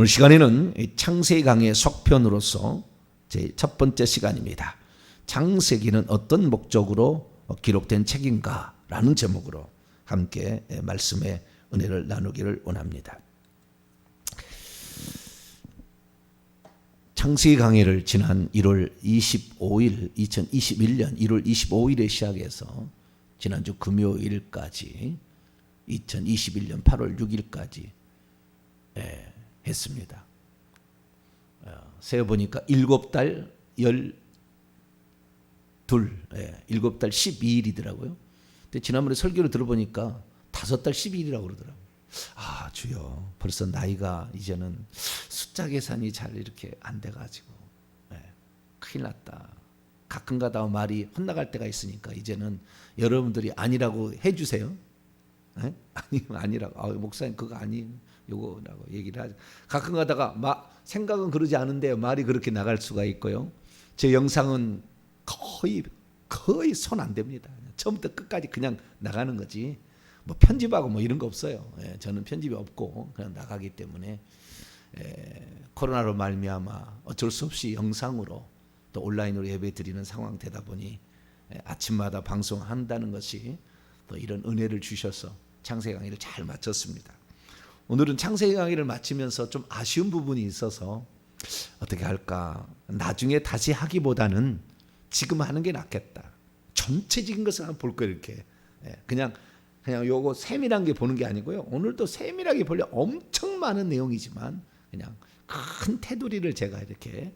오늘 시간에는 창세기 강의 속편으로서 제 첫 번째 시간입니다. 창세기는 어떤 목적으로 기록된 책인가? 라는 제목으로 함께 말씀의 은혜를 나누기를 원합니다. 창세기 강의를 지난 1월 25일, 2021년 1월 25일에 시작해서 지난주 금요일까지 2021년 8월 6일까지 했습니다. 세어보니까 7달 12, 7달 12일이더라고요. 근데 지난번에 설교를 들어보니까 5달 12일이라고 그러더라고요. 아, 주여, 벌써 나이가 이제는 숫자 계산이 잘 이렇게 안 돼가지고 큰일 났다. 가끔가다 말이 헛나갈 때가 있으니까 이제는 여러분들이 아니라고 해주세요. 아니라고. 목사님 그거 아니에요. 요거라고 얘기를 하죠. 가끔 가다가 생각은 그러지 않은데 말이 그렇게 나갈 수가 있고요. 제 영상은 거의 손 안 댑니다. 처음부터 끝까지 그냥 나가는 거지. 뭐 편집하고 뭐 이런 거 없어요. 저는 편집이 없고 그냥 나가기 때문에 코로나로 말미암아 어쩔 수 없이 영상으로 또 온라인으로 예배 드리는 상황 되다 보니 아침마다 방송한다는 것이 또 이런 은혜를 주셔서 창세기 강의를 잘 마쳤습니다. 오늘은 창세기 강의를 마치면서 좀 아쉬운 부분이 있어서 어떻게 할까? 나중에 다시 하기보다는 지금 하는 게 낫겠다. 전체적인 것을 한번 볼 거예요. 이렇게 그냥 요거 세밀한 게 보는 게 아니고요. 오늘도 세밀하게 보려 엄청 많은 내용이지만 그냥 큰 테두리를 제가 이렇게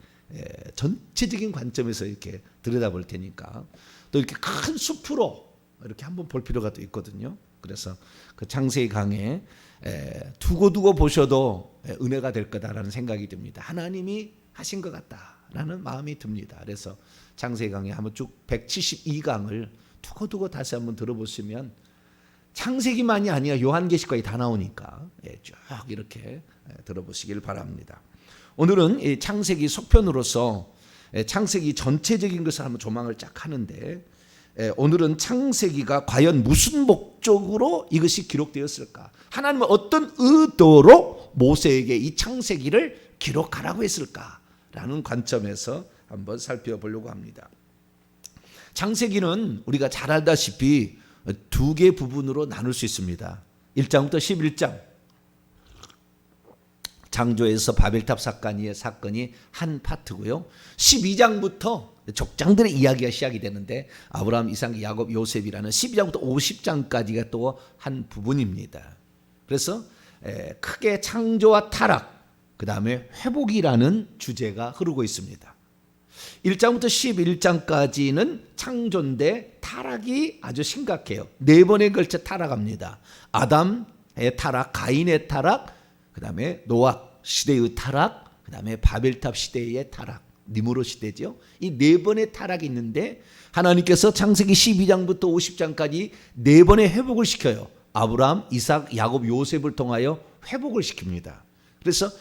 전체적인 관점에서 이렇게 들여다볼 테니까 또 이렇게 큰 숲으로 이렇게 한번 볼 필요가 또 있거든요. 그래서 그 창세기 강의 두고 보셔도 은혜가 될 거다라는 생각이 듭니다. 하나님이 하신 것 같다라는 마음이 듭니다. 그래서 창세기 강의 한번 쭉 172강을 두고 다시 한번 들어보시면 창세기만이 아니라 요한계시까지 다 나오니까 쭉 이렇게 들어보시길 바랍니다. 오늘은 이 창세기 속편으로서 창세기 전체적인 것을 한번 조망을 쫙 하는데 오늘은 창세기가 과연 무슨 목적으로 이것이 기록되었을까? 하나님은 어떤 의도로 모세에게 이 창세기를 기록하라고 했을까라는 관점에서 한번 살펴보려고 합니다. 창세기는 우리가 잘 알다시피 두 개 부분으로 나눌 수 있습니다. 1장부터 11장. 창조에서 바벨탑 사건이 한 파트고요. 12장부터 족장들의 이야기가 시작이 되는데 아브라함, 이삭, 야곱, 요셉이라는 12장부터 50장까지가 또 한 부분입니다. 그래서 크게 창조와 타락, 그 다음에 회복이라는 주제가 흐르고 있습니다. 1장부터 11장까지는 창조인데 타락이 아주 심각해요. 4번에 걸쳐 타락합니다. 아담의 타락, 가인의 타락, 그 다음에 노아 시대의 타락, 그 다음에 바벨탑 시대의 타락, 니므롯 시대죠. 이 4번의 타락이 있는데 하나님께서 창세기 12장부터 50장까지 4번의 회복을 시켜요. 아브라함, 이삭, 야곱, 요셉을 통하여 회복을 시킵니다. 그래서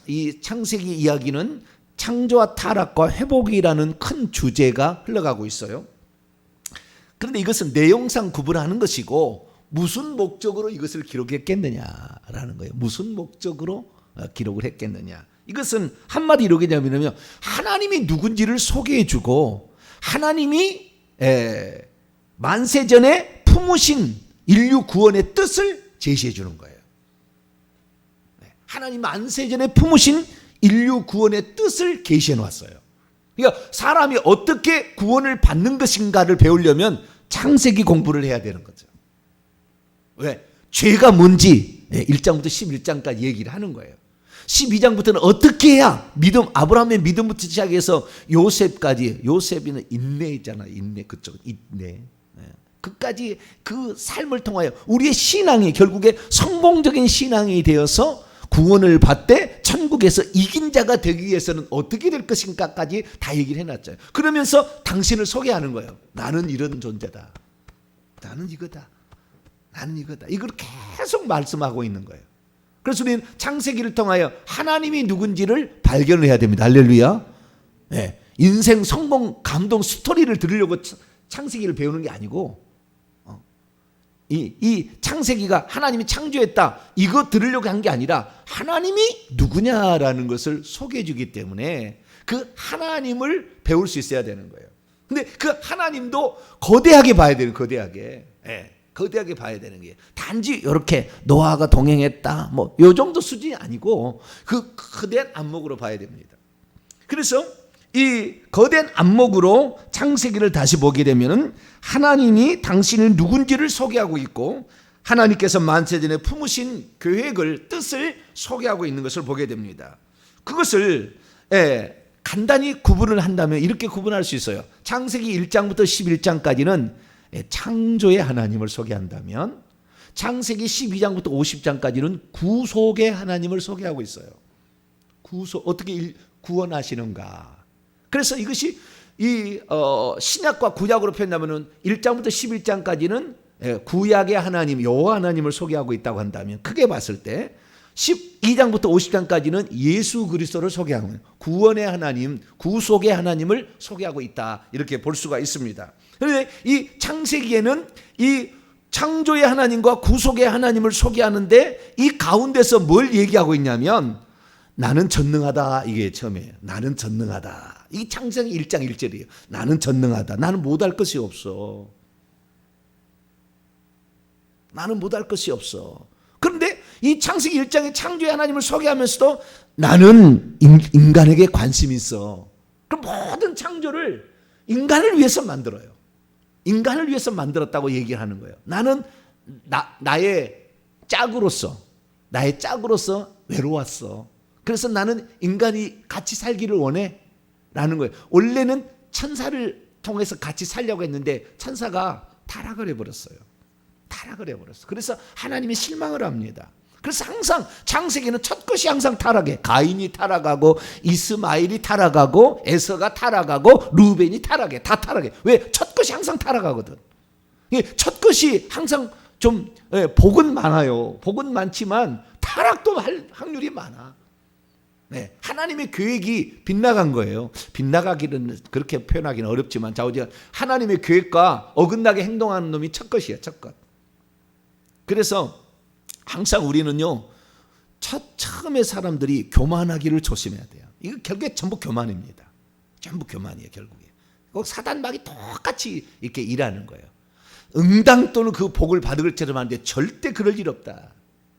이 창세기 이야기는 창조와 타락과 회복이라는 큰 주제가 흘러가고 있어요. 그런데 이것은 내용상 구분하는 것이고 무슨 목적으로 이것을 기록했겠느냐라는 거예요. 무슨 목적으로 기록을 했겠느냐. 이것은 한마디로 얘기하면 하나님이 누군지를 소개해주고 하나님이 만세전에 품으신 인류 구원의 뜻을 제시해주는 거예요. 하나님 만세전에 품으신 인류 구원의 뜻을 계시해 놓았어요. 그러니까 사람이 어떻게 구원을 받는 것인가를 배우려면 창세기 공부를 해야 되는 거죠. 왜? 죄가 뭔지 1장부터 11장까지 얘기를 하는 거예요. 12장부터는 어떻게 해야 아브라함의 믿음부터 시작해서 요셉까지, 요셉이는 인내 있잖아요. 인내, 그쪽은 인내. 그까지 그 삶을 통하여 우리의 신앙이 결국에 성공적인 신앙이 되어서 구원을 받되 천국에서 이긴 자가 되기 위해서는 어떻게 될 것인가까지 다 얘기를 해놨죠. 그러면서 당신을 소개하는 거예요. 나는 이런 존재다. 나는 이거다. 나는 이거다. 이걸 계속 말씀하고 있는 거예요. 그래서 우리는 창세기를 통하여 하나님이 누군지를 발견을 해야 됩니다. 할렐루야. 인생 성공 감동 스토리를 들으려고 창세기를 배우는 게 아니고 이 창세기가 하나님이 창조했다 이거 들으려고 한 게 아니라 하나님이 누구냐라는 것을 소개해 주기 때문에 그 하나님을 배울 수 있어야 되는 거예요. 근데 그 하나님도 거대하게 봐야 되는, 거대하게. 거대하게 봐야 되는 게 단지 이렇게 노아가 동행했다 뭐 요 정도 수준이 아니고 그 거대한 안목으로 봐야 됩니다. 그래서 이 거대한 안목으로 창세기를 다시 보게 되면은 하나님이 당신이 누군지를 소개하고 있고 하나님께서 만세전에 품으신 계획을, 뜻을 소개하고 있는 것을 보게 됩니다. 그것을 간단히 구분을 한다면 이렇게 구분할 수 있어요. 창세기 1장부터 11장까지는 창조의 하나님을 소개한다면 창세기 12장부터 50장까지는 구속의 하나님을 소개하고 있어요. 어떻게 구원하시는가. 그래서 이것이 이 신약과 구약으로 표현하면 1장부터 11장까지는 구약의 하나님 여호와 하나님을 소개하고 있다고 한다면 크게 봤을 때 12장부터 50장까지는 예수 그리스도를 소개하고 있는 구원의 하나님, 구속의 하나님을 소개하고 있다 이렇게 볼 수가 있습니다. 그런데 이 창세기에는 이 창조의 하나님과 구속의 하나님을 소개하는데 이 가운데서 뭘 얘기하고 있냐면 나는 전능하다 이게 처음이에요. 나는 전능하다. 이 창세기 1장 1절이에요. 나는 전능하다. 나는 못할 것이 없어. 나는 못할 것이 없어. 그런데 이 창세기 1장의 창조의 하나님을 소개하면서도 나는 인간에게 관심이 있어. 그럼 모든 창조를 인간을 위해서 만들어요. 인간을 위해서 만들었다고 얘기를 하는 거예요. 나는 나의 짝으로서 외로웠어. 그래서 나는 인간이 같이 살기를 원해 라는 거예요. 원래는 천사를 통해서 같이 살려고 했는데 천사가 타락을 해버렸어요. 그래서 하나님이 실망을 합니다. 그래서 항상 창세기는 첫 것이 항상 타락해. 가인이 타락하고 이스마엘이 타락하고 에서가 타락하고 루벤이 타락해. 다 타락해. 왜? 첫 것이 항상 타락하거든. 첫 것이 항상 좀 복은 많아요. 복은 많지만 타락도 할 확률이 많아. 하나님의 계획이 빗나간 거예요. 빗나가기는 그렇게 표현하기는 어렵지만 자오지간 하나님의 계획과 어긋나게 행동하는 놈이 첫 것이에요. 첫 것. 그래서 항상 우리는요 처음에 사람들이 교만하기를 조심해야 돼요. 이거 결국에 전부 교만입니다. 전부 교만이에요. 결국에 꼭 사단막이 똑같이 이렇게 일하는 거예요. 응당 또는 그 복을 받을 것처럼 하는데 절대 그럴 일 없다.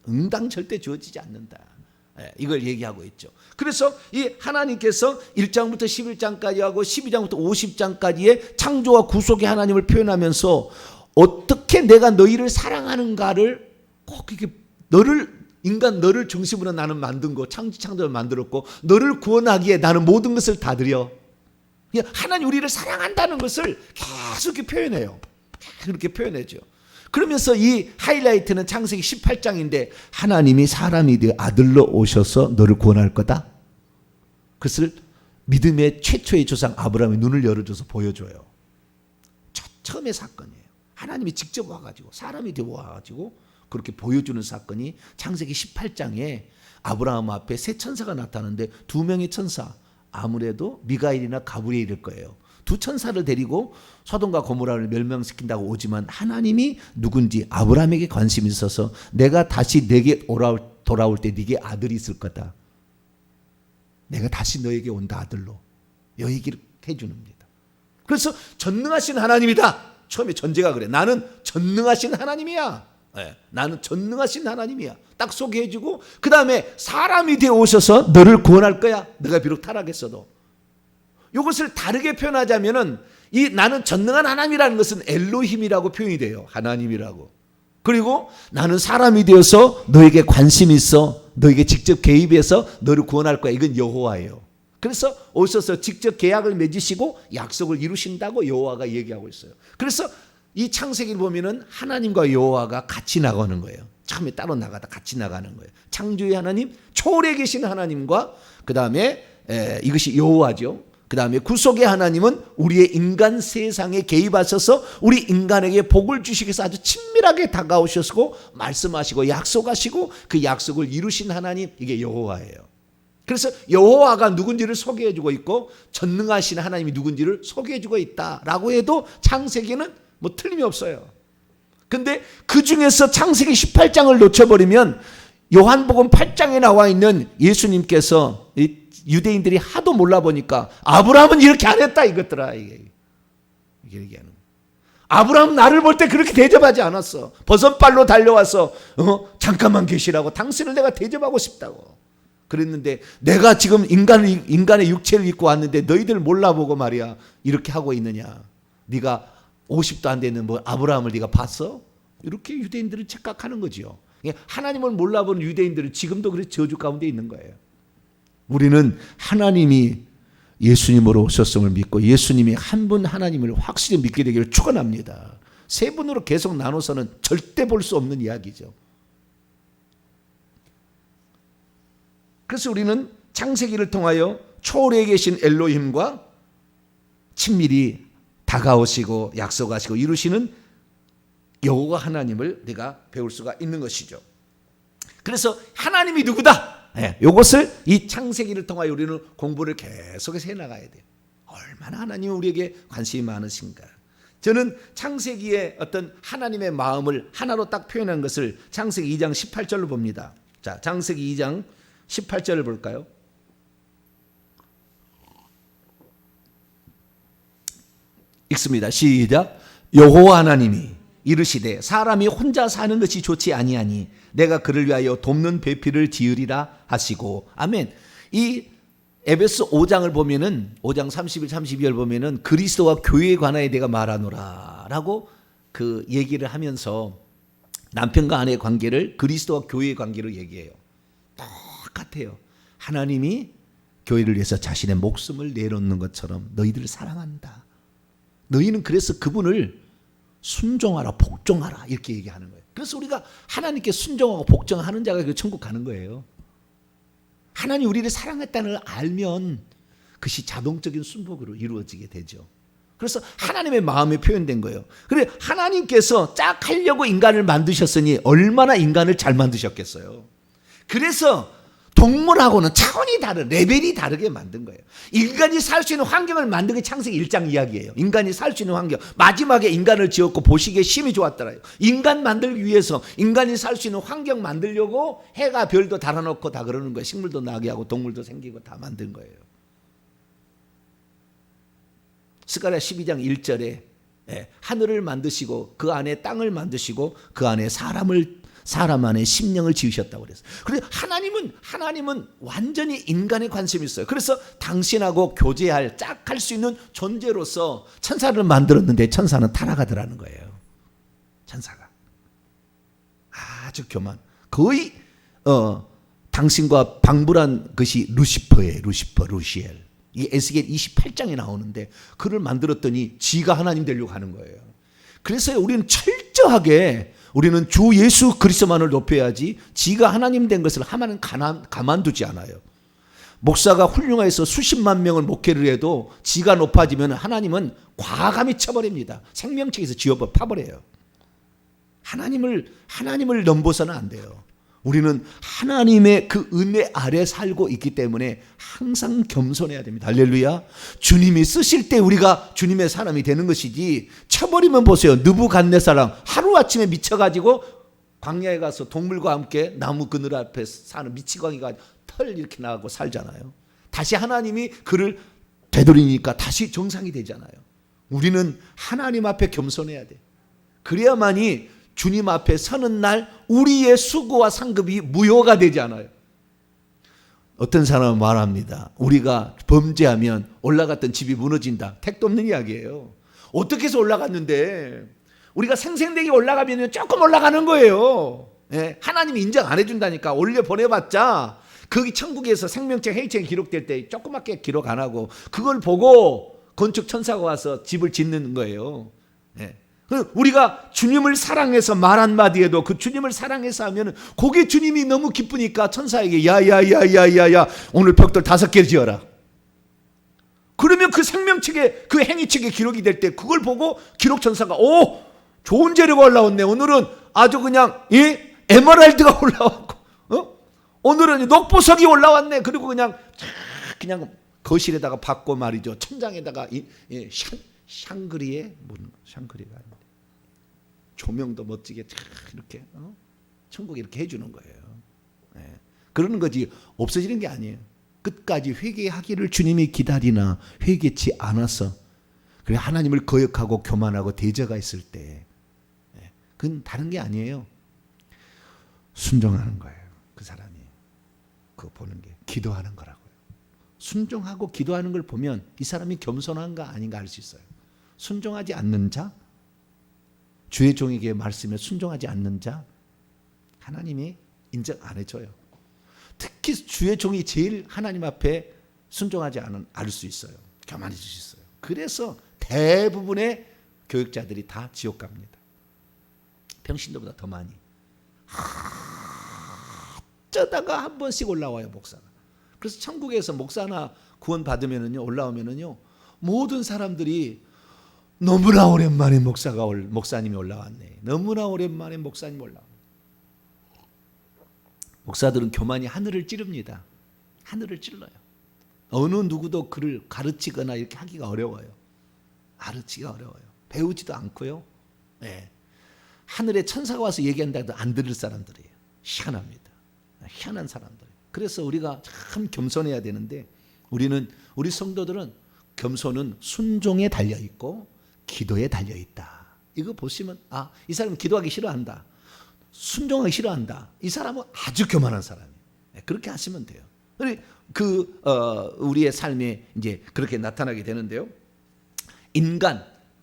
응당 절대 주어지지 않는다. 이걸 얘기하고 있죠. 그래서 이 하나님께서 1장부터 11장까지 하고 12장부터 50장까지의 창조와 구속의 하나님을 표현하면서 어떻게 내가 너희를 사랑하는가를 꼭 이렇게 너를 중심으로 나는 만든 거 창조를 만들었고 너를 구원하기에 나는 모든 것을 다 드려. 하나님 우리를 사랑한다는 것을 계속 이렇게 표현해요. 그렇게 표현해죠. 그러면서 이 하이라이트는 창세기 18장인데 하나님이 사람이 되어 아들로 오셔서 너를 구원할 거다. 그것을 믿음의 최초의 조상 아브라함의 눈을 열어줘서 보여줘요. 처음의 사건이에요. 하나님이 직접 와가지고 사람이 되어 와가지고 그렇게 보여주는 사건이 창세기 18장에 아브라함 앞에 세 천사가 나타나는데 두 명의 천사 아무래도 미가엘이나 가브리엘일 거예요. 두 천사를 데리고 소돔과 고모라를 멸망시킨다고 오지만 하나님이 누군지 아브라함에게 관심이 있어서 내가 다시 내게 돌아올 때 네게 아들이 있을 거다. 내가 다시 너에게 온다 아들로. 이 얘기를 해주는입니다. 그래서 전능하신 하나님이다. 처음에 전제가 그래. 나는 전능하신 하나님이야. 나는 전능하신 하나님이야. 딱 소개해주고 그 다음에 사람이 되어 오셔서 너를 구원할 거야. 너가 비록 타락했어도. 이것을 다르게 표현하자면은 이 나는 전능한 하나님이라는 것은 엘로힘이라고 표현이 돼요. 하나님이라고. 그리고 나는 사람이 되어서 너에게 관심이 있어. 너에게 직접 개입해서 너를 구원할 거야. 이건 여호와예요. 그래서 오셔서 직접 계약을 맺으시고 약속을 이루신다고 여호와가 얘기하고 있어요. 그래서 이 창세기를 보면은 하나님과 여호와가 같이 나가는 거예요. 처음에 따로 나가다 같이 나가는 거예요. 창조의 하나님, 초월에 계신 하나님과 그 다음에 이것이 여호와죠. 그 다음에 구속의 하나님은 우리의 인간 세상에 개입하셔서 우리 인간에게 복을 주시기 위해서 아주 친밀하게 다가오셔서 말씀하시고 약속하시고 그 약속을 이루신 하나님, 이게 여호와예요. 그래서 여호와가 누군지를 소개해주고 있고 전능하신 하나님이 누군지를 소개해주고 있다라고 해도 창세기는 뭐 틀림이 없어요. 근데 그 중에서 창세기 18장을 놓쳐버리면 요한복음 8장에 나와 있는 예수님께서 유대인들이 하도 몰라보니까 아브라함은 이렇게 안 했다 이것들아. 이게 얘기하는 거예요. 아브라함 나를 볼 때 그렇게 대접하지 않았어. 버선발로 달려와서 잠깐만 계시라고, 당신을 내가 대접하고 싶다고 그랬는데, 내가 지금 인간의 육체를 입고 왔는데 너희들 몰라보고 말이야 이렇게 하고 있느냐. 네가 50도 안 되는 뭐 아브라함을 네가 봤어? 이렇게 유대인들은 착각하는 거지요. 하나님을 몰라보는 유대인들은 지금도 그렇게 저주 가운데 있는 거예요. 우리는 하나님이 예수님으로 오셨음을 믿고 예수님이 한 분 하나님을 확실히 믿게 되기를 축원합니다. 세 분으로 계속 나눠서는 절대 볼 수 없는 이야기죠. 그래서 우리는 창세기를 통하여 초월에 계신 엘로힘과 친밀히 다가오시고 약속하시고 이루시는 여호와 하나님을 내가 배울 수가 있는 것이죠. 그래서 하나님이 누구다? 이것을 이 창세기를 통하여 우리는 공부를 계속해서 해나가야 돼요. 얼마나 하나님이 우리에게 관심이 많으신가. 저는 창세기의 어떤 하나님의 마음을 하나로 딱 표현한 것을 창세기 2장 18절로 봅니다. 자, 창세기 2장 18절을 볼까요? 읽습니다. 시작. 여호와 하나님이 이르시되 사람이 혼자 사는 것이 좋지 아니하니 내가 그를 위하여 돕는 배필을 지으리라 하시고. 아멘. 이 에베소 5장을 보면은 5장 31, 32절 보면은 그리스도와 교회에 관하여 내가 말하노라라고 그 얘기를 하면서 남편과 아내의 관계를 그리스도와 교회의 관계로 얘기해요. 똑같아요. 하나님이 교회를 위해서 자신의 목숨을 내놓는 것처럼 너희들을 사랑한다. 너희는 그래서 그분을 순종하라, 복종하라 이렇게 얘기하는 거예요. 그래서 우리가 하나님께 순종하고 복종하는 자가 그 천국 가는 거예요. 하나님 우리를 사랑했다는 걸 알면 그것이 자동적인 순복으로 이루어지게 되죠. 그래서 하나님의 마음이 표현된 거예요. 그래 하나님께서 짝 하려고 인간을 만드셨으니 얼마나 인간을 잘 만드셨겠어요. 그래서 동물하고는 차원이 다른, 레벨이 다르게 만든 거예요. 인간이 살 수 있는 환경을 만든 게 창세기 1장 이야기예요. 인간이 살 수 있는 환경. 마지막에 인간을 지었고 보시기에 심히 좋았더라요. 인간 만들기 위해서 인간이 살 수 있는 환경 만들려고 해가 별도 달아놓고 다 그러는 거예요. 식물도 나게 하고 동물도 생기고 다 만든 거예요. 스가랴 12장 1절에 하늘을 만드시고 그 안에 땅을 만드시고 그 안에 사람 안에 심령을 지으셨다고 그랬어요. 그래서 하나님은 완전히 인간에 관심이 있어요. 그래서 당신하고 교제할, 짝할 수 있는 존재로서 천사를 만들었는데 천사는 타락하더라는 거예요. 천사가 아주 교만, 거의 당신과 방불한 것이 루시퍼예요. 루시엘. 이 에스겔 28장에 나오는데 그를 만들었더니 지가 하나님 되려고 하는 거예요. 그래서 우리는 철저하게 우리는 주 예수 그리스도만을 높여야지 지가 하나님 된 것을 하나는 가만두지 않아요. 목사가 훌륭해서 수십만 명을 목회를 해도 지가 높아지면 하나님은 과감히 쳐버립니다. 생명책에서 지어버 파버려요. 하나님을 넘보서는 안 돼요. 우리는 하나님의 그 은혜 아래 살고 있기 때문에 항상 겸손해야 됩니다. 할렐루야. 주님이 쓰실 때 우리가 주님의 사람이 되는 것이지, 쳐버리면 보세요. 느부갓네살랑 하루아침에 미쳐가지고 광야에 가서 동물과 함께 나무 그늘 앞에 사는 미치광이가 털 이렇게 나가고 살잖아요. 다시 하나님이 그를 되돌리니까 다시 정상이 되잖아요. 우리는 하나님 앞에 겸손해야 돼. 그래야만이 주님 앞에 서는 날 우리의 수고와 상급이 무효가 되지 않아요. 어떤 사람은 말합니다. 우리가 범죄하면 올라갔던 집이 무너진다. 택도 없는 이야기예요. 어떻게 해서 올라갔는데, 우리가 생생되게 올라가면 조금 올라가는 거예요. 하나님이 인정 안 해준다니까. 올려 보내봤자 거기 천국에서 생명책 해이책이 기록될 때 조그맣게 기록 안 하고 그걸 보고 건축 천사가 와서 집을 짓는 거예요. 우리가 주님을 사랑해서 말 한마디에도 그 주님을 사랑해서 하면 그게 주님이 너무 기쁘니까 천사에게 야야야야야야 오늘 벽돌 5개 지어라. 그러면 그 생명책에 그 행위책에 기록이 될 때 그걸 보고 기록 천사가 오 좋은 재료가 올라왔네. 오늘은 아주 그냥 에메랄드가 올라왔고 오늘은 녹보석이 올라왔네. 그리고 그냥 거실에다가 받고 말이죠. 천장에다가 샹그리에 샹그리가 조명도 멋지게 이렇게 천국에 이렇게 해주는 거예요. 예. 그러는 거지 없어지는 게 아니에요. 끝까지 회개하기를 주님이 기다리나 회개치 않아서 그래 하나님을 거역하고 교만하고 대적가 있을 때 그건 다른 게 아니에요. 순종하는 거예요. 그 사람이 그거 보는 게 기도하는 거라고요. 순종하고 기도하는 걸 보면 이 사람이 겸손한가 아닌가 알 수 있어요. 순종하지 않는 자, 주의 종에게 말씀에 순종하지 않는 자 하나님이 인정 안 해줘요. 특히 주의 종이 제일 하나님 앞에 순종하지 않을 수 있어요. 교만해질 수 있어요. 그래서 대부분의 교육자들이 다 지옥 갑니다. 평신도보다 더 많이. 어쩌다가 한 번씩 올라와요, 목사가. 그래서 천국에서 목사나 구원 받으면은요, 올라오면은요, 모든 사람들이 너무나 오랜만에 목사님이 올라왔네. 너무나 오랜만에 목사님 올라왔네. 목사들은 교만이 하늘을 찌릅니다. 하늘을 찔러요. 어느 누구도 그를 가르치거나 이렇게 하기가 어려워요. 가르치기가 어려워요. 배우지도 않고요. 네. 하늘에 천사가 와서 얘기한다 해도 안 들을 사람들이에요. 희한합니다. 희한한 사람들. 그래서 우리가 참 겸손해야 되는데 우리 성도들은 겸손은 순종에 달려 있고 기도에 달려 있다. 이거 보시면 이 사람은 기도하기 싫어한다. 순종하기 싫어한다. 이 사람은 아주 교만한 사람이에요. 그렇게 하시면 돼요. 우리의 삶에 이제 그렇게 나타나게 되는데요.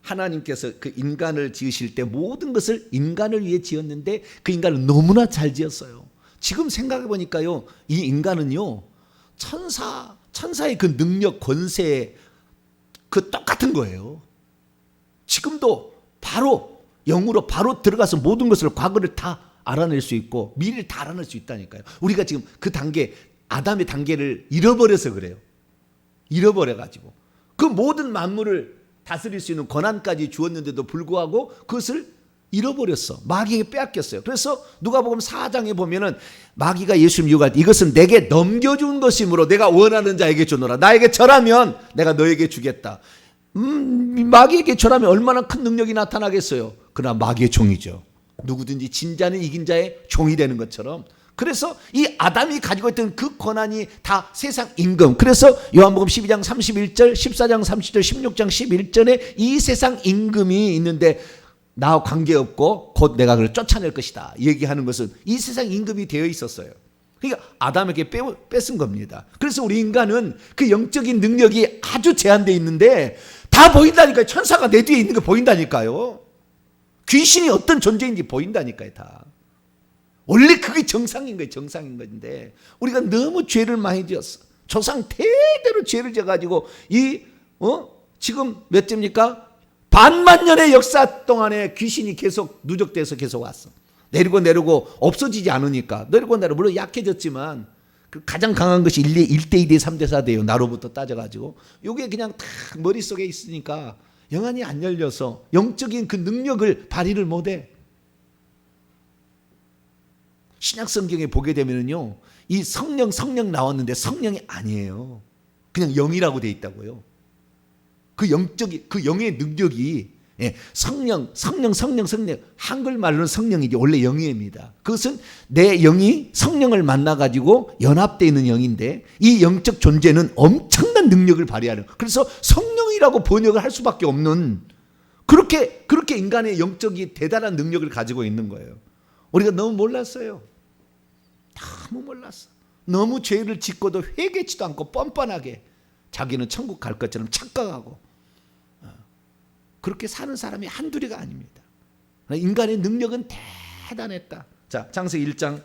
하나님께서 그 인간을 지으실 때 모든 것을 인간을 위해 지었는데 그 인간을 너무나 잘 지었어요. 지금 생각해 보니까요, 이 인간은요, 천사의 그 능력, 권세, 그 똑같은 거예요. 지금도 바로 영으로 바로 들어가서 모든 것을 과거를 다 알아낼 수 있고 미래를 다 알아낼 수 있다니까요. 우리가 지금 그 단계, 아담의 단계를 잃어버려서 그래요. 잃어버려가지고 그 모든 만물을 다스릴 수 있는 권한까지 주었는데도 불구하고 그것을 잃어버렸어. 마귀에게 빼앗겼어요. 그래서 누가복음 4장에 보면은 마귀가 예수님 유혹할 때 이것은 내게 넘겨준 것이므로 내가 원하는 자에게 주노라. 나에게 절하면 내가 너에게 주겠다. 마귀에게 절하면 얼마나 큰 능력이 나타나겠어요. 그러나 마귀의 종이죠. 누구든지 진 자는 이긴 자의 종이 되는 것처럼. 그래서 이 아담이 가지고 있던 그 권한이 다 세상 임금. 그래서 요한복음 12장 31절, 14장 30절, 16장 11절에 이 세상 임금이 있는데 나와 관계없고 곧 내가 그를 쫓아낼 것이다 얘기하는 것은 이 세상 임금이 되어 있었어요. 그러니까 아담에게 뺏은 겁니다. 그래서 우리 인간은 그 영적인 능력이 아주 제한되어 있는데 다 보인다니까요. 천사가 내 뒤에 있는 게 보인다니까요. 귀신이 어떤 존재인지 보인다니까요. 다. 원래 그게 정상인 거예요. 정상인 건데 우리가 너무 죄를 많이 지었어. 조상 대대로 죄를 져가지고 지금 몇 째입니까? 반만 년의 역사 동안에 귀신이 계속 누적돼서 계속 왔어. 내리고 없어지지 않으니까. 내리고 물론 약해졌지만 그 가장 강한 것이 1대 2대 3대 4대예요. 나로부터 따져가지고 이게 그냥 다 머릿속에 있으니까 영안이 안 열려서 영적인 그 능력을 발휘를 못해. 신약 성경에 보게 되면요, 이 성령 나왔는데 성령이 아니에요. 그냥 영이라고 돼 있다고요. 그 영적인 그 영의 능력이 성령 한글말로는 성령이지 원래 영입니다. 그것은 내 영이 성령을 만나 가지고 연합되어 있는 영인데 이 영적 존재는 엄청난 능력을 발휘하는. 그래서 성령이라고 번역을 할 수밖에 없는 그렇게 인간의 영적이 대단한 능력을 가지고 있는 거예요. 우리가 너무 몰랐어요. 너무 몰랐어. 너무 죄를 짓고도 회개치도 않고 뻔뻔하게 자기는 천국 갈 것처럼 착각하고 그렇게 사는 사람이 한둘이가 아닙니다. 인간의 능력은 대단했다. 자, 창세기 1장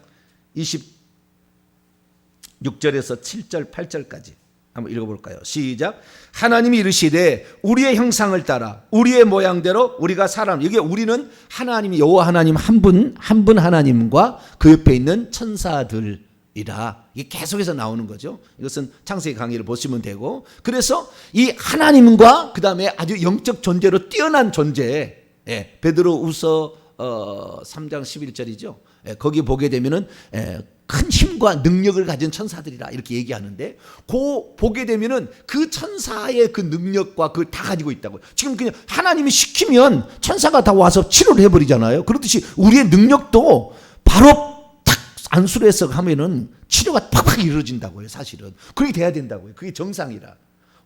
26절에서 7절 8절까지 한번 읽어볼까요? 시작. 하나님이 이르시되 우리의 형상을 따라 우리의 모양대로 우리가 사람. 이게 우리는 하나님이 여호와 하나님 한 분 하나님과 그 옆에 있는 천사들이라. 이게 계속해서 나오는 거죠. 이것은 창세기 강의를 보시면 되고, 그래서 이 하나님과 그 다음에 아주 영적 존재로 뛰어난 존재, 베드로후서 3장 11절이죠. 거기 보게 되면은 큰 힘과 능력을 가진 천사들이라 이렇게 얘기하는데, 그 보게 되면은 그 천사의 그 능력과 그걸 다 가지고 있다고요. 지금 그냥 하나님이 시키면 천사가 다 와서 치료를 해버리잖아요. 그렇듯이 우리의 능력도 바로 탁 안수를 해서 하면은 치료가 팍팍 이루어진다고요. 사실은 그렇게 돼야 된다고요. 그게 정상이라.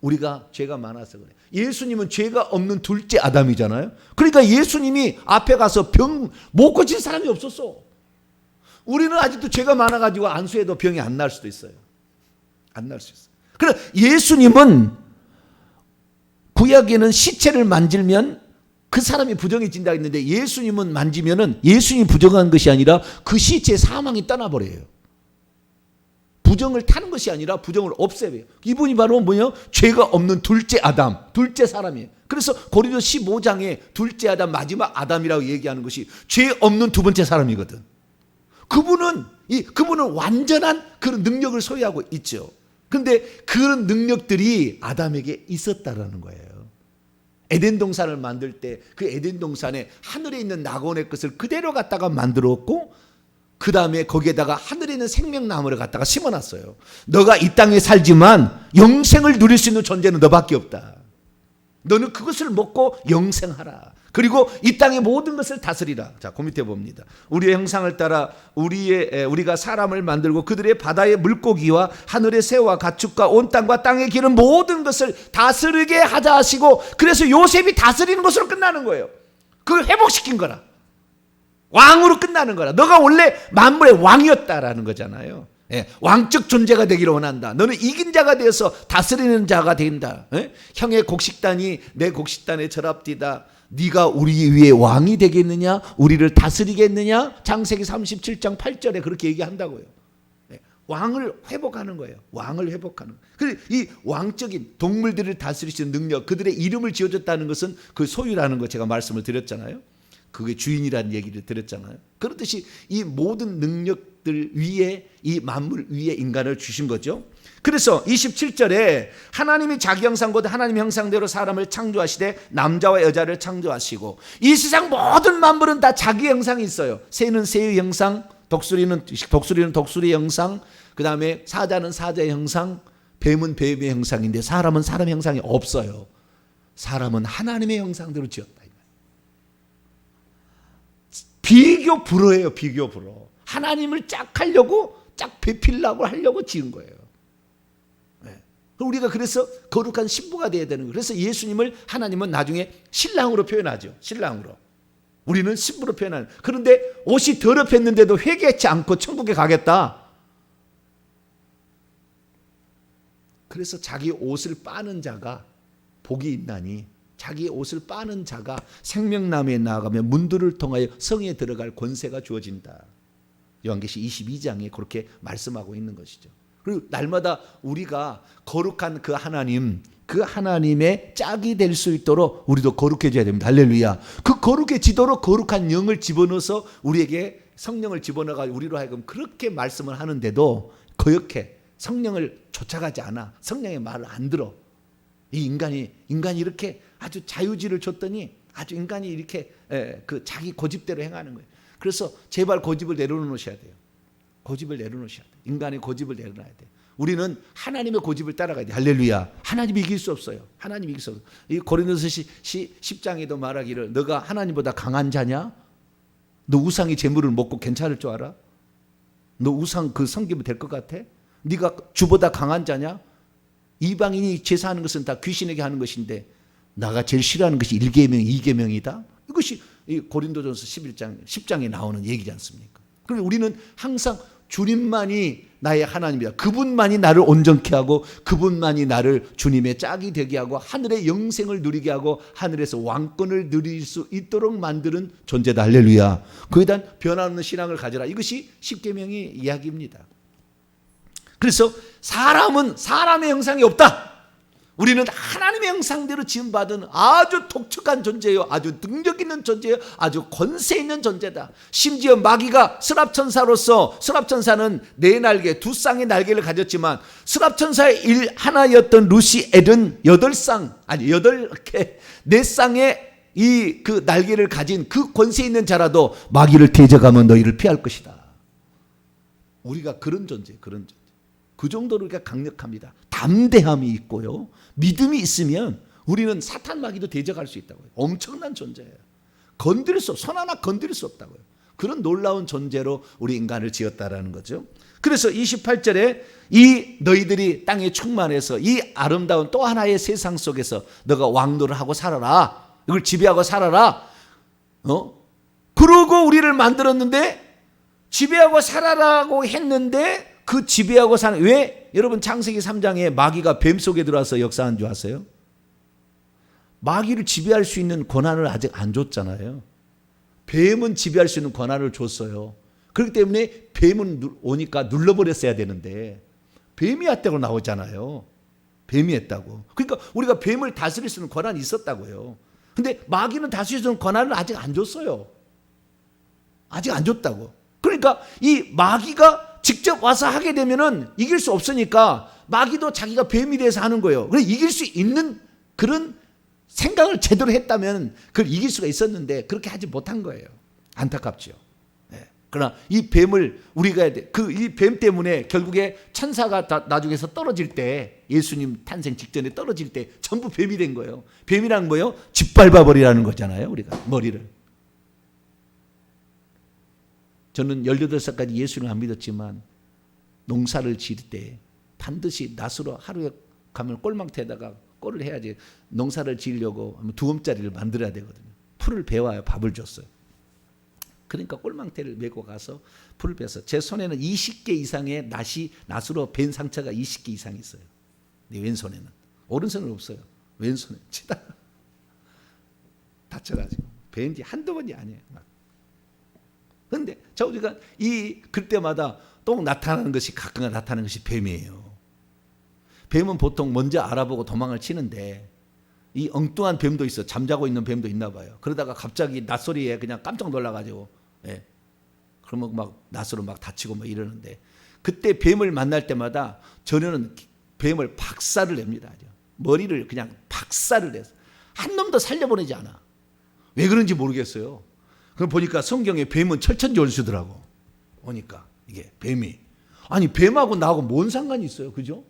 우리가 죄가 많아서 그래. 예수님은 죄가 없는 둘째 아담이잖아요. 그러니까 예수님이 앞에 가서 병 못 고친 사람이 없었어. 우리는 아직도 죄가 많아가지고 안수해도 병이 안 날 수도 있어요. 안 날 수 있어요. 그래 예수님은 구약에는 시체를 만지면 그 사람이 부정해진다 했는데, 예수님은 만지면은 예수님이 부정한 것이 아니라 그 시체의 사망이 떠나버려요. 부정을 타는 것이 아니라 부정을 없애요. 이분이 바로 뭐예요? 죄가 없는 둘째 아담, 둘째 사람이에요. 그래서 고린도 15장에 둘째 아담, 마지막 아담이라고 얘기하는 것이 죄 없는 두 번째 사람이거든. 그분은 완전한 그런 능력을 소유하고 있죠. 그런데 그런 능력들이 아담에게 있었다라는 거예요. 에덴 동산을 만들 때 그 에덴 동산에 하늘에 있는 낙원의 것을 그대로 갖다가 만들었고, 그 다음에 거기에다가 하늘에 있는 생명나무를 갖다가 심어놨어요. 너가 이 땅에 살지만 영생을 누릴 수 있는 존재는 너밖에 없다. 너는 그것을 먹고 영생하라. 그리고 이 땅의 모든 것을 다스리라. 자, 그 밑에 봅니다. 우리의 형상을 따라 우리가 사람을 만들고 그들의 바다의 물고기와 하늘의 새와 가축과 온 땅과 땅에 기는 모든 것을 다스리게 하자 하시고, 그래서 요셉이 다스리는 것으로 끝나는 거예요. 그걸 회복시킨 거라. 왕으로 끝나는 거라. 너가 원래 만물의 왕이었다라는 거잖아요. 예, 왕적 존재가 되기를 원한다. 너는 이긴 자가 되어서 다스리는 자가 된다. 예? 형의 곡식단이 내 곡식단에 절합디다. 네가 우리 위에 왕이 되겠느냐? 우리를 다스리겠느냐? 창세기 37장 8절에 그렇게 얘기한다고요. 예, 왕을 회복하는 거예요. 왕을 회복하는. 그래서 이 왕적인 동물들을 다스리시는 능력, 그들의 이름을 지어줬다는 것은 그 소유라는 거 제가 말씀을 드렸잖아요. 그게 주인이라는 얘기를 드렸잖아요. 그렇듯이 이 모든 능력들 위에, 이 만물 위에 인간을 주신 거죠. 그래서 27절에 하나님이 자기 형상 곧 하나님 형상대로 사람을 창조하시되 남자와 여자를 창조하시고, 이 세상 모든 만물은 다 자기 형상이 있어요. 새는 새의 형상, 독수리는 독수리의 형상, 그 다음에 사자는 사자의 형상, 뱀은 뱀의 형상인데 사람은 사람의 형상이 없어요. 사람은 하나님의 형상대로 지었다. 비교 불허예요. 비교 불허. 하나님을 짝 하려고, 짝 배필라고 하려고 지은 거예요. 네. 우리가 그래서 거룩한 신부가 되어야 되는 거예요. 그래서 예수님을 하나님은 나중에 신랑으로 표현하죠. 신랑으로. 우리는 신부로 표현하는. 그런데 옷이 더럽혔는데도 회개하지 않고 천국에 가겠다. 그래서 자기 옷을 빠는 자가 복이 있나니, 자기 옷을 빠는 자가 생명나무에 나아가면 문들을 통하여 성에 들어갈 권세가 주어진다. 요한계시 22장에 그렇게 말씀하고 있는 것이죠. 그리고 날마다 우리가 거룩한 그 하나님의 짝이 될 수 있도록 우리도 거룩해져야 됩니다. 할렐루야. 그 거룩해지도록 거룩한 영을 집어넣어서 우리에게 성령을 집어넣어가 우리로 하여금 그렇게 말씀을 하는데도 거역해. 성령을 쫓아가지 않아. 성령의 말을 안 들어. 이 인간이 이렇게 아주 자유지를 줬더니 아주 인간이 이렇게 그 자기 고집대로 행하는 거예요. 그래서 제발 고집을 내려놓으셔야 돼요. 고집을 내려놓으셔야 돼요. 인간의 고집을 내려놔야 돼요. 우리는 하나님의 고집을 따라가야 돼요. 할렐루야. 하나님 이길 수 없어요. 하나님 이길 수 없어요. 이 고린도서 10장에도 말하기를, 너가 하나님보다 강한 자냐? 너 우상의 재물을 먹고 괜찮을 줄 알아? 너 우상 그 섬기면 될 것 같아? 네가 주보다 강한 자냐? 이방인이 제사하는 것은 다 귀신에게 하는 것인데 나가 제일 싫어하는 것이 1계명, 2계명이다. 이것이 고린도전서 10장에 나오는 얘기지 않습니까? 그래서 우리는 항상 주님만이 나의 하나님이다. 그분만이 나를 온전케 하고 그분만이 나를 주님의 짝이 되게 하고 하늘의 영생을 누리게 하고 하늘에서 왕권을 누릴 수 있도록 만드는 존재다. 할렐루야. 그에 대한 변함없는 신앙을 가져라. 이것이 10계명의 이야기입니다. 그래서 사람은 사람의 형상이 없다. 우리는 하나님의 형상대로 지음받은 아주 독특한 존재예요. 아주 능력 있는 존재예요. 아주 권세 있는 존재다. 심지어 마귀가 스랍천사로서, 스랍천사는 네 날개, 두 쌍의 날개를 가졌지만 스랍천사의 하나였던 루시엘은 8개, 네 쌍의 이 그 날개를 가진 그 권세 있는 자라도 마귀를 대적하면 너희를 피할 것이다. 우리가 그런 존재, 그런 존재. 그 정도로 우리가 강력합니다. 담대함이 있고요. 믿음이 있으면 우리는 사탄 마귀도 대적할 수 있다고요. 엄청난 존재예요. 건드릴 수, 손 하나 건드릴 수 없다고요. 그런 놀라운 존재로 우리 인간을 지었다라는 거죠. 그래서 28절에 이 너희들이 땅에 충만해서 이 아름다운 또 하나의 세상 속에서 너가 왕노를 하고 살아라. 이걸 지배하고 살아라. 그러고 우리를 만들었는데 지배하고 살아라고 했는데 그 지배하고 사는, 왜? 여러분 창세기 3장에 마귀가 뱀 속에 들어와서 역사한 줄 아세요? 마귀를 지배할 수 있는 권한을 아직 안 줬잖아요. 뱀은 지배할 수 있는 권한을 줬어요. 그렇기 때문에 뱀은 오니까 눌러버렸어야 되는데 뱀이 했다고 나오잖아요. 뱀이 했다고. 그러니까 우리가 뱀을 다스릴 수 있는 권한이 있었다고요. 근데 마귀는 다스릴 수 있는 권한을 아직 안 줬어요. 아직 안 줬다고. 그러니까 이 마귀가 직접 와서 하게 되면은 이길 수 없으니까 마귀도 자기가 뱀이 돼서 하는 거예요. 그래서 이길 수 있는 그런 생각을 제대로 했다면 그걸 이길 수가 있었는데 그렇게 하지 못한 거예요. 안타깝죠. 네. 그러나 이 뱀을 우리가 이 뱀 때문에 결국에 천사가 나중에서 떨어질 때, 예수님 탄생 직전에 떨어질 때 전부 뱀이 된 거예요. 뱀이란 뭐예요? 짓밟아 버리라는 거잖아요. 우리가 머리를. 저는 18살까지 예수를 안 믿었지만 농사를 지을 때 반드시 낫으로 하루에 가면 꼴망태에다가 꼴을 해야지. 농사를 지으려고 두엄짜리를 만들어야 되거든요. 풀을 베와요. 밥을 줬어요. 그러니까 꼴망태를 메고 가서 풀을 베서 제 손에는 20개 이상의 낫으로 벤 상처가 20개 이상 있어요. 내 왼손에는. 오른손은 없어요. 왼손에 치다 다쳐가지고 벤지 한두 번이 아니에요. 그런데 우리가 그때마다 또 나타나는 것이, 가끔 나타나는 것이 뱀이에요. 뱀은 보통 먼저 알아보고 도망을 치는데 이 엉뚱한 뱀도 있어. 잠자고 있는 뱀도 있나 봐요. 그러다가 갑자기 낫소리에 그냥 깜짝 놀라가지고, 예. 그러면 막 낫으로 막 다치고 막 이러는데, 그때 뱀을 만날 때마다 저는 뱀을 박살을 냅니다. 머리를 그냥 박살을 내서 한 놈도 살려보내지 않아. 왜 그런지 모르겠어요. 그럼 보니까 성경에 뱀은 철천지원수더라고. 보니까 이게 뱀이, 아니 뱀하고 나하고 뭔 상관이 있어요, 그죠?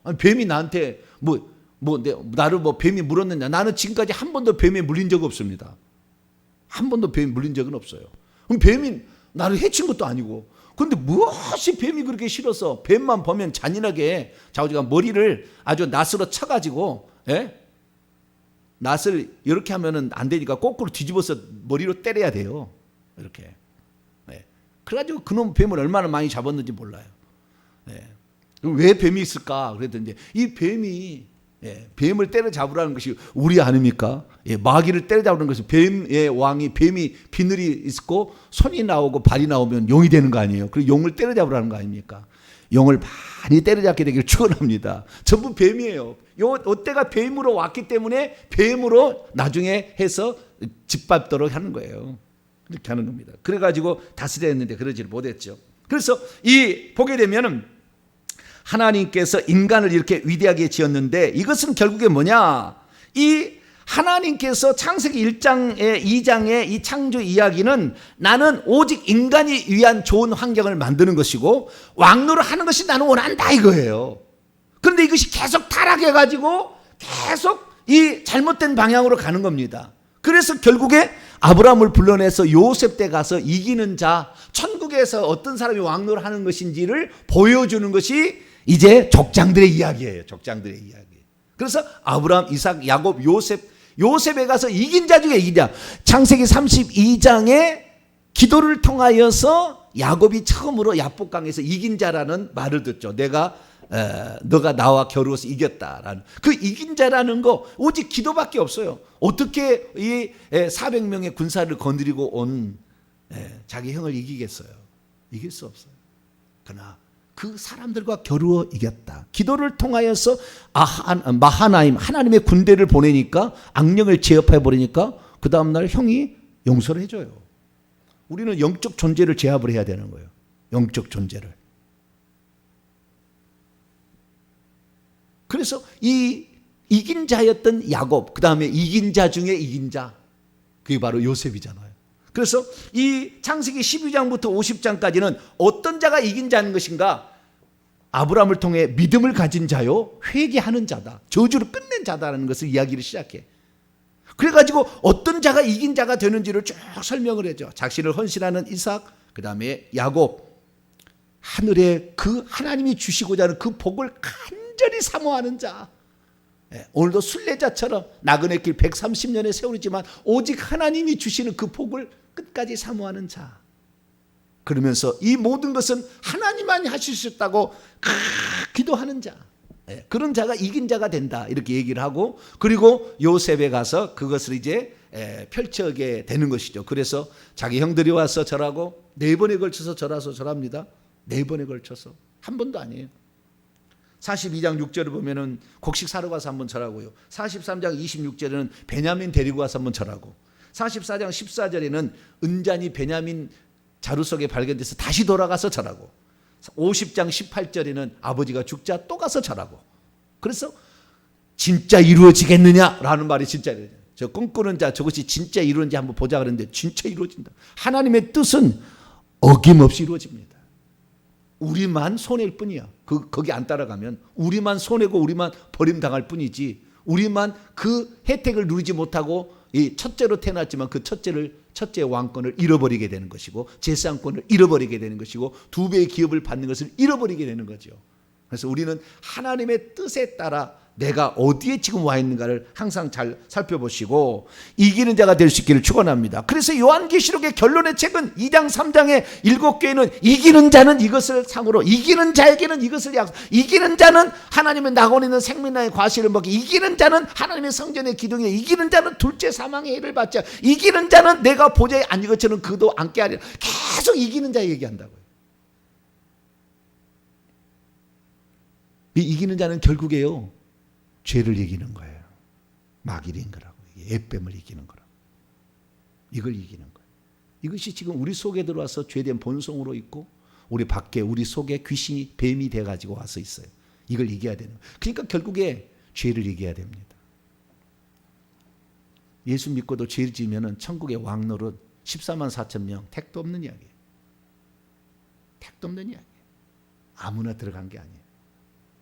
아니 뱀이 나한테 나를 뱀이 물었느냐? 나는 지금까지 한 번도 뱀에 물린 적 없습니다. 한 번도 뱀이 물린 적은 없어요. 그럼 뱀이 나를 해친 것도 아니고. 근데 무엇이 뱀이 그렇게 싫어서 뱀만 보면 잔인하게 자기가 머리를 아주 낫으로 쳐가지고, 예? 낫을 이렇게 하면은 안 되니까 거꾸로 뒤집어서 머리로 때려야 돼요. 이렇게. 예. 그래가지고 그놈 뱀을 얼마나 많이 잡았는지 몰라요. 예. 왜 뱀이 있을까? 그랬더니 이 뱀이, 예, 뱀을 때려잡으라는 것이 우리 아닙니까? 예, 마귀를 때려잡으라는 것이, 뱀의 왕이, 뱀이 비늘이 있고 손이 나오고 발이 나오면 용이 되는 거 아니에요? 그리고 용을 때려잡으라는 거 아닙니까? 용을 많이 때려잡게 되기를 축원합니다. 전부 뱀이에요. 이때가 뱀으로 왔기 때문에 뱀으로 나중에 해서 짓밟도록 하는 거예요. 이렇게 하는 겁니다. 그래가지고 다스려야 했는데 그러지를 못했죠. 그래서 보게 되면은 하나님께서 인간을 이렇게 위대하게 지었는데, 이것은 결국에 뭐냐? 이 하나님께서 창세기 1장에 2장의 이 창조 이야기는 나는 오직 인간이 위한 좋은 환경을 만드는 것이고 왕노를 하는 것이 나는 원한다 이거예요. 그런데 이것이 계속 타락해가지고 계속 이 잘못된 방향으로 가는 겁니다. 그래서 결국에 아브라함을 불러내서 요셉 때 가서 이기는 자, 천국에서 어떤 사람이 왕노를 하는 것인지를 보여주는 것이 이제 족장들의 이야기예요. 족장들의 이야기. 그래서 아브라함, 이삭, 야곱, 요셉에 가서 이긴 자 중에 이기자. 창세기 32장에 기도를 통하여서 야곱이 처음으로 야복강에서 이긴 자라는 말을 듣죠. 너가 나와 겨루어서 이겼다라는. 그 이긴 자라는 거 오직 기도밖에 없어요. 어떻게 이 400명의 군사를 거느리고 온 자기 형을 이기겠어요? 이길 수 없어요. 그러나 그 사람들과 겨루어 이겼다. 기도를 통하여서 마하나임, 하나님의 군대를 보내니까, 악령을 제압해 버리니까 그 다음날 형이 용서를 해줘요. 우리는 영적 존재를 제압을 해야 되는 거예요. 영적 존재를. 그래서 이 이긴 자였던 야곱, 그 다음에 이긴 자 중에 이긴 자, 그게 바로 요셉이잖아요. 그래서 이 창세기 12장부터 50장까지는 어떤 자가 이긴 자는 것인가? 아브라함을 통해 믿음을 가진 자요, 회개하는 자다, 저주를 끝낸 자다라는 것을 이야기를 시작해. 그래가지고 어떤 자가 이긴 자가 되는지를 쭉 설명을 해줘. 자신을 헌신하는 이삭, 그 다음에 야곱, 하늘에 그 하나님이 주시고자 하는 그 복을 간절히 사모하는 자. 오늘도 순례자처럼 나그네 길 130년의 세월이지만 오직 하나님이 주시는 그 복을 끝까지 사모하는 자. 그러면서 이 모든 것은 하나님만이 하실 수 있다고 기도하는 자. 그런 자가 이긴 자가 된다, 이렇게 얘기를 하고, 그리고 요셉에 가서 그것을 이제 펼쳐게 되는 것이죠. 그래서 자기 형들이 와서 절하고 4번에 걸쳐서 절하서 절합니다. 4번에 걸쳐서, 한 번도 아니에요. 42장 6절을 보면은 곡식 사러 가서 한번 절하고요. 43장 26절에는 베냐민 데리고 가서 한번 절하고, 44장 14절에는 은잔이 베냐민 자루 속에 발견돼서 다시 돌아가서 절하고, 50장 18절에는 아버지가 죽자 또 가서 절하고. 그래서 진짜 이루어지겠느냐라는 말이 진짜 이루어져요. 저 꿈꾸는 자, 저것이 진짜 이루어지는지 한번 보자 그랬는데 진짜 이루어진다. 하나님의 뜻은 어김없이 이루어집니다. 우리만 손해일 뿐이야. 거기 안 따라가면 우리만 손해고 우리만 버림당할 뿐이지, 우리만 그 혜택을 누리지 못하고 이 첫째로 태어났지만 그 첫째 왕권을 잃어버리게 되는 것이고, 재산권을 잃어버리게 되는 것이고, 2배의 기업을 받는 것을 잃어버리게 되는 거죠. 그래서 우리는 하나님의 뜻에 따라 내가 어디에 지금 와 있는가를 항상 잘 살펴보시고 이기는 자가 될 수 있기를 축원합니다. 그래서 요한계시록의 결론의 책은 2장 3장의 7교회는 이기는 자는 이것을 상으로, 이기는 자에게는 이것을 약속, 이기는 자는 하나님의 낙원 있는 생명나의 과실을 먹기, 이기는 자는 하나님의 성전의 기둥에, 이기는 자는 둘째 사망의 해를 받지, 이기는 자는 내가 보좌에 앉은 것처럼 그도 앉게 하리라. 계속 이기는 자 얘기한다고요. 이 이기는 자는 결국에요, 죄를 이기는 거예요. 마귀인 거라고. 애뱀을 이기는 거라고. 이걸 이기는 거예요. 이것이 지금 우리 속에 들어와서 죄된 본성으로 있고, 우리 밖에, 우리 속에 귀신이, 뱀이 돼가지고 와서 있어요. 이걸 이겨야 되는 거예요. 그러니까 결국에 죄를 이겨야 됩니다. 예수 믿고도 죄를 지으면 천국의 왕노릇 14만 4천 명, 택도 없는 이야기예요. 택도 없는 이야기예요. 아무나 들어간 게 아니에요.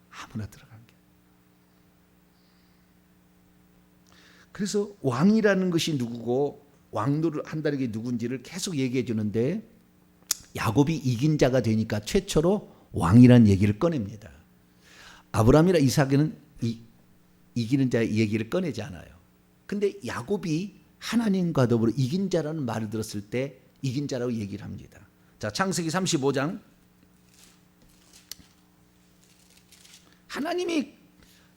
아무나 들어간 게. 그래서 왕이라는 것이 누구고 왕노를 한다는 게 누군지를 계속 얘기해 주는데, 야곱이 이긴 자가 되니까 최초로 왕이라는 얘기를 꺼냅니다. 아브라함이나 이삭에는 이기는 자의 얘기를 꺼내지 않아요. 근데 야곱이 하나님과 더불어 이긴 자라는 말을 들었을 때 이긴 자라고 얘기를 합니다. 자, 창세기 35장. 하나님이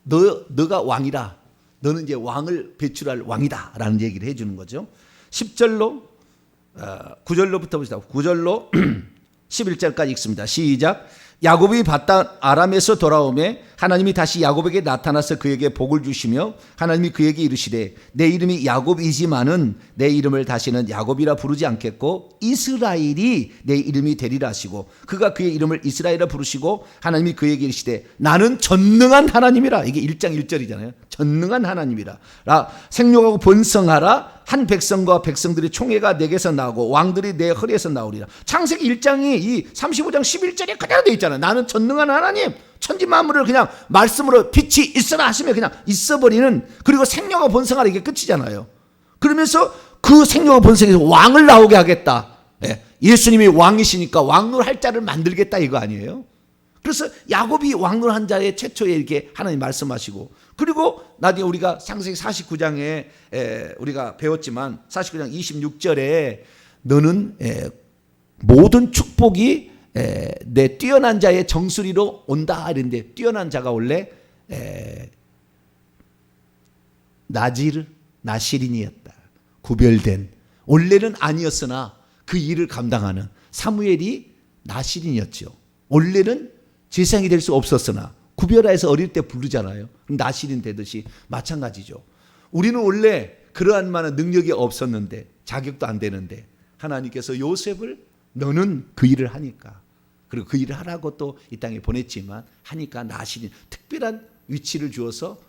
너가 왕이라, 너는 이제 왕을 배출할 왕이다 라는 얘기를 해주는 거죠. 10절로 9절로부터 봅시다. 9절로 11절까지 읽습니다. 시작. 야곱이 바단 아람에서 돌아오매 하나님이 다시 야곱에게 나타나서 그에게 복을 주시며 하나님이 그에게 이르시되 내 이름이 야곱이지만은 내 이름을 다시는 야곱이라 부르지 않겠고 이스라엘이 내 이름이 되리라 하시고, 그가 그의 이름을 이스라엘이라 부르시고 하나님이 그에게 이르시되 나는 전능한 하나님이라. 이게 1장 1절이잖아요. 전능한 하나님이라. 생육하고 번성하라. 한 백성과 백성들의 총회가 내게서 나오고 왕들이 내 허리에서 나오리라. 창세기 1장이 이 35장 11절에 그대로 되어 있잖아요. 나는 전능한 하나님, 천지 만물을 그냥 말씀으로 빛이 있어라 하시면 그냥 있어버리는, 그리고 생명과 번성하라, 이게 끝이잖아요. 그러면서 그 생명과 번성에서 왕을 나오게 하겠다. 예수님이 왕이시니까 왕노할 자를 만들겠다, 이거 아니에요? 그래서 야곱이 왕노한 자의 최초에 이렇게 하나님 말씀하시고, 그리고 나중에 우리가 창세기 49장에 우리가 배웠지만 49장 26절에 너는 모든 축복이 내 뛰어난 자의 정수리로 온다 이랬는데, 뛰어난 자가 원래 나시린이었다. 구별된, 원래는 아니었으나 그 일을 감당하는 사무엘이 나시린이었죠. 원래는 제사장이 될 수 없었으나 구별하여서 어릴 때 부르잖아요. 나시린 되듯이 마찬가지죠. 우리는 원래 그러한 만한 능력이 없었는데, 자격도 안 되는데 하나님께서 요셉을 너는 그 일을 하니까, 그리고 그 일을 하라고 또 이 땅에 보냈지만 하니까 나시린, 특별한 위치를 주어서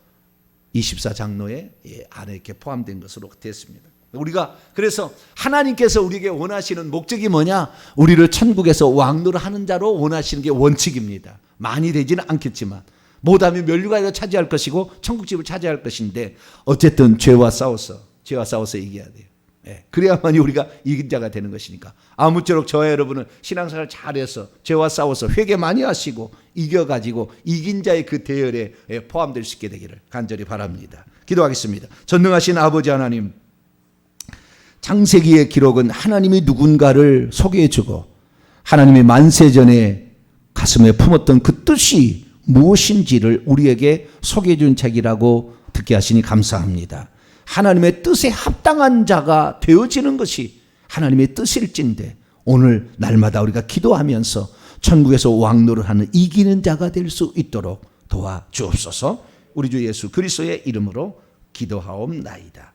24장로의 안에 이렇게 포함된 것으로 됐습니다. 우리가 그래서 하나님께서 우리에게 원하시는 목적이 뭐냐? 우리를 천국에서 왕노를 하는 자로 원하시는 게 원칙입니다. 많이 되지는 않겠지만 못하면 면류관을 차지할 것이고 천국집을 차지할 것인데 어쨌든 죄와 싸워서 이겨야 돼요. 예, 그래야만이 우리가 이긴 자가 되는 것이니까 아무쪼록 저와 여러분은 신앙생활 잘해서 죄와 싸워서 회개 많이 하시고 이겨가지고 이긴 자의 그 대열에 포함될 수 있게 되기를 간절히 바랍니다. 기도하겠습니다. 전능하신 아버지 하나님, 창세기의 기록은 하나님이 누군가를 소개해주고 하나님의 만세전에 가슴에 품었던 그 뜻이 무엇인지를 우리에게 소개해준 책이라고 듣게 하시니 감사합니다. 하나님의 뜻에 합당한 자가 되어지는 것이 하나님의 뜻일진데 오늘 날마다 우리가 기도하면서 천국에서 왕노를 하는 이기는 자가 될 수 있도록 도와주옵소서. 우리 주 예수 그리스도의 이름으로 기도하옵나이다.